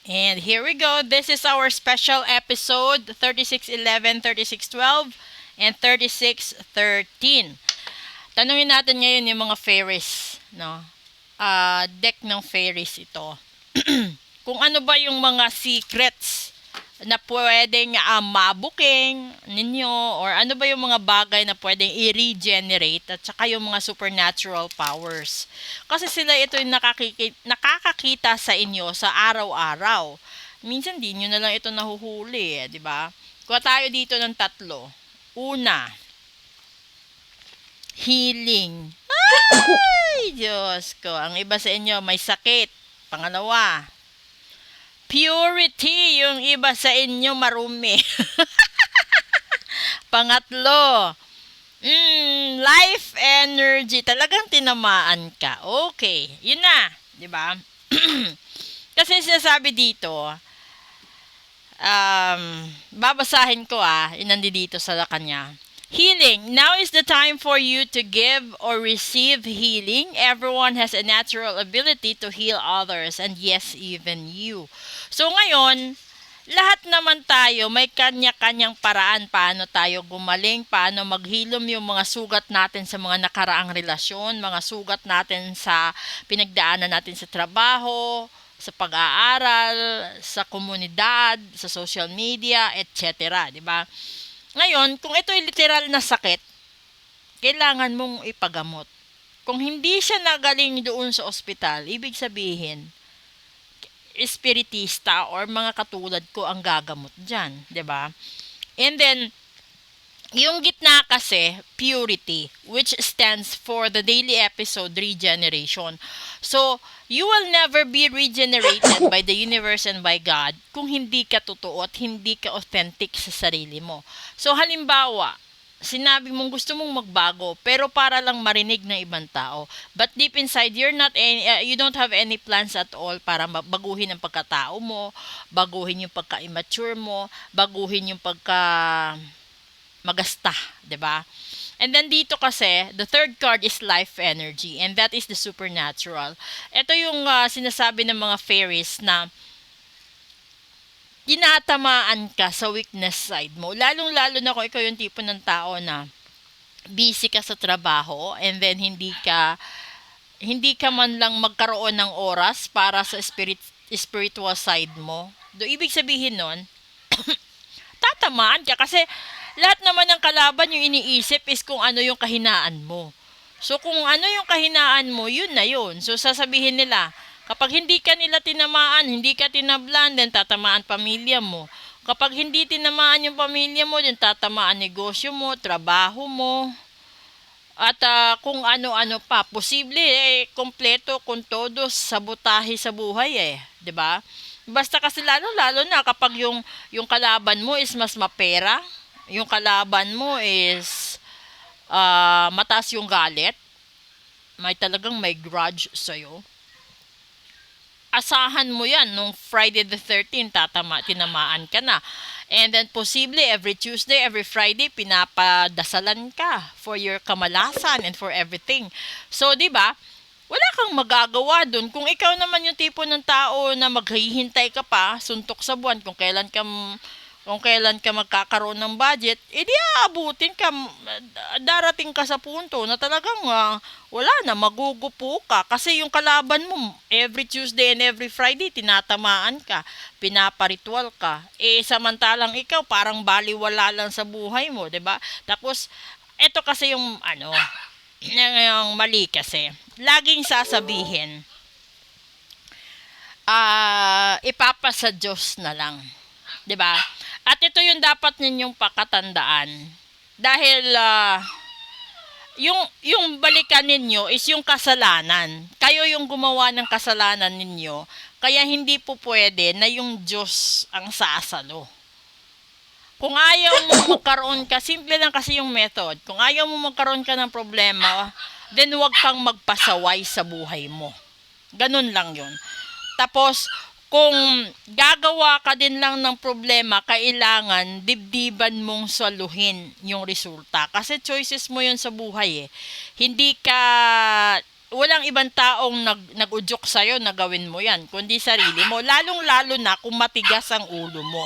And here we go. This is our special episode 3611, 3612, and 3613. Tanungin natin ngayon yung mga fairies, no? Deck ng fairies ito. Kung ano ba yung mga secrets na pwedeng mabuking ninyo, or ano ba yung mga bagay na pwedeng i-regenerate, at saka yung mga supernatural powers. Kasi sila ito yung nakakakita sa inyo sa araw-araw. Minsan di nyo na lang ito nahuhuli, di ba? Kuha tayo dito ng tatlo. Una, healing. Ay, Diyos ko. Ang iba sa inyo may sakit. Pangalawa, purity. Yung iba sa inyo marumi. Pangatlo, life energy. Talagang tinamaan ka. Okay, yun na. Di ba? Kasi sinasabi dito, babasahin ko yun nandito sa kanya. Healing. Now is the time for you to give or receive healing. Everyone has a natural ability to heal others, and yes, even you. So ngayon, lahat naman tayo may kanya-kanyang paraan paano tayo gumaling, paano maghilom yung mga sugat natin sa mga nakaraang relasyon, mga sugat natin sa pinagdaanan natin sa trabaho, sa pag-aaral, sa komunidad, sa social media, etc. 'Di ba? Ngayon, kung ito ay literal na sakit, kailangan mong ipagamot. Kung hindi siya nagaling doon sa ospital, ibig sabihin, espiritista or mga katulad ko ang gagamot dyan. 'Di ba? And then, yung gitna kasi, purity, which stands for the daily episode regeneration. So, you will never be regenerated by the universe and by God kung hindi ka totoo at hindi ka authentic sa sarili mo. So, halimbawa, sinabi mong gusto mong magbago pero para lang marinig ng ibang tao, but deep inside you don't have any plans at all para baguhin ang pagkatao mo, baguhin yung pagka-immature mo, baguhin yung pagka magasta, 'di ba? And then dito kasi, the third card is life energy, and that is the supernatural. Ito yung sinasabi ng mga fairies na tinatamaan ka sa weakness side mo. Lalong-lalo na kung ikaw yung tipo ng tao na busy ka sa trabaho, and then hindi ka man lang magkaroon ng oras para sa spiritual side mo. Ibig sabihin nun, tatamaan ka kasi lahat naman ng kalaban yung iniisip is kung ano yung kahinaan mo. So, kung ano yung kahinaan mo, yun na yun. So, sasabihin nila, kapag hindi ka nila tinamaan, hindi ka tinablan, then tatamaan pamilya mo. Kapag hindi tinamaan yung pamilya mo, then tatamaan negosyo mo, trabaho mo, at kung ano-ano pa. Posible, kompleto kung todo, sabotahe sa buhay 'di ba? Basta kasi lalo-lalo na kapag yung kalaban mo is mas mapera, yung kalaban mo is mataas yung galit, may grudge sa'yo, asahan mo yan nung Friday the 13th, tinamaan ka na. And then, posible, every Tuesday, every Friday, pinapadasalan ka for your kamalasan and for everything. So, di ba, wala kang magagawa dun. Kung ikaw naman yung tipo ng tao na maghihintay ka pa, suntok sa buwan, kung kailan ka magkakaroon ng budget, edi aabutin ka, darating ka sa punto na talagang wala na, magugupo ka. Kasi yung kalaban mo, every Tuesday and every Friday, tinatamaan ka, pinaparitual ka. Samantalang ikaw, parang baliwala lang sa buhay mo, 'di ba? Tapos, eto kasi yung mali kasi. Laging sasabihin, ipapasa Diyos na lang. 'Di ba? At ito yung dapat ninyong pakatandaan. Dahil yung balikan ninyo is yung kasalanan. Kayo yung gumawa ng kasalanan ninyo. Kaya hindi po pwede na yung Diyos ang sasalo. Kung ayaw mo magkaroon ka, simple lang kasi yung method. Kung ayaw mo magkaroon ka ng problema, then huwag kang magpasaway sa buhay mo. Ganun lang yun. Tapos, kung gagawa ka din lang ng problema, kailangan dibdiban mong saluhin yung resulta. Kasi choices mo yun sa buhay. Hindi ka walang ibang taong nag-udyok sa'yo na gawin mo yan, kundi sarili mo. Lalong-lalo na kung matigas ang ulo mo.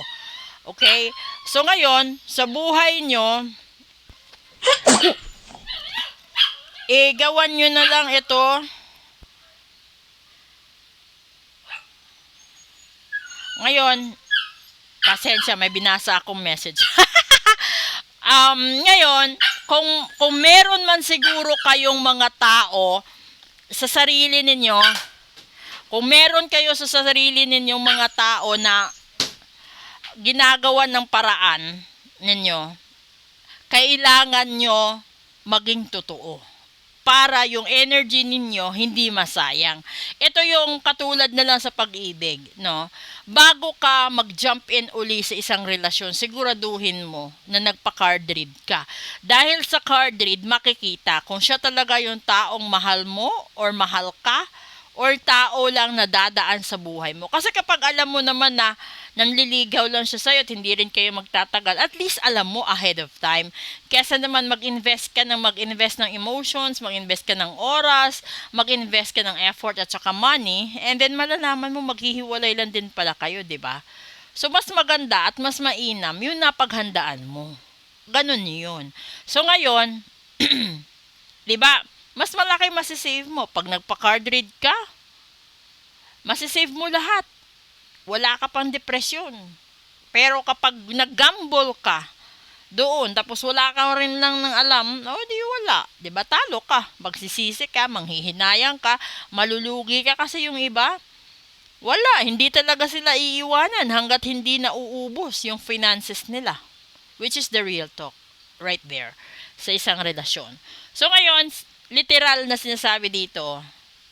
Okay? So ngayon, sa buhay nyo, gawan nyo na lang ito. Ngayon, pasensya, may binasa akong message. Ngayon, kung meron man siguro kayong mga tao sa sarili ninyo, kung meron kayo sa sarili ninyong mga tao na ginagawa ng paraan ninyo, kailangan nyo maging totoo para yung energy ninyo hindi masayang. Ito yung katulad na lang sa pag-ibig, no? Bago ka mag-jump in uli sa isang relasyon, siguraduhin mo na nagpa-card read ka. Dahil sa card read, makikita kung siya talaga yung taong mahal mo or mahal ka or tao lang na dadaan sa buhay mo. Kasi kapag alam mo naman na nanliligaw lang siya sa'yo at hindi rin kayo magtatagal, at least alam mo ahead of time. Kesa naman mag-invest ng emotions, mag-invest ka ng oras, mag-invest ka ng effort at saka money, and then malalaman mo maghihiwalay lang din pala kayo, di ba? So, mas maganda at mas mainam yung napaghandaan mo. Ganun yun. So, ngayon, di ba, mas malaki masisave mo. Pag nagpa-card read ka, masisave mo lahat. Wala ka pang depresyon. Pero kapag nag-gamble ka doon, tapos wala ka rin lang ng alam, di wala. Diba? Talo ka. Magsisisi ka, manghihinayang ka, malulugi ka kasi yung iba, wala. Hindi talaga sila iiwanan hanggat hindi nauubos yung finances nila. Which is the real talk. Right there. Sa isang relasyon. So ngayon, literal na sinasabi dito,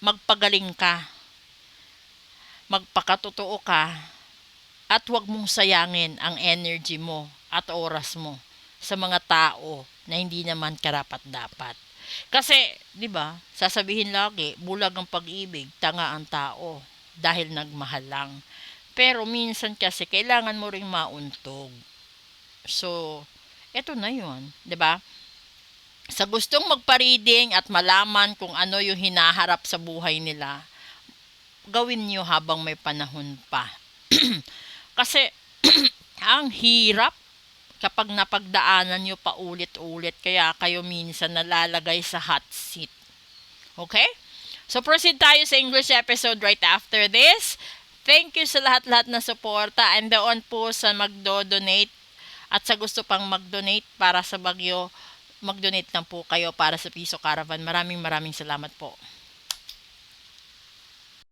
magpagaling ka, magpakatotoo ka, at huwag mong sayangin ang energy mo at oras mo sa mga tao na hindi naman karapat-dapat. Kasi, di ba, sasabihin lagi, bulag ang pag-ibig, tanga ang tao, dahil nagmahal lang. Pero minsan kasi, kailangan mo ring mauntog. So, eto na yun, di ba? Sa gustong magpa-reading at malaman kung ano yung hinaharap sa buhay nila, gawin nyo habang may panahon pa. Kasi, ang hirap kapag napagdaanan nyo pa ulit-ulit, kaya kayo minsan nalalagay sa hot seat. Okay? So, proceed tayo sa English episode right after this. Thank you sa lahat-lahat na suporta, and doon po sa magdo-donate at sa gusto pang mag-donate para sa Bagyo, mag-donate lang po kayo para sa Piso Caravan. Maraming salamat po.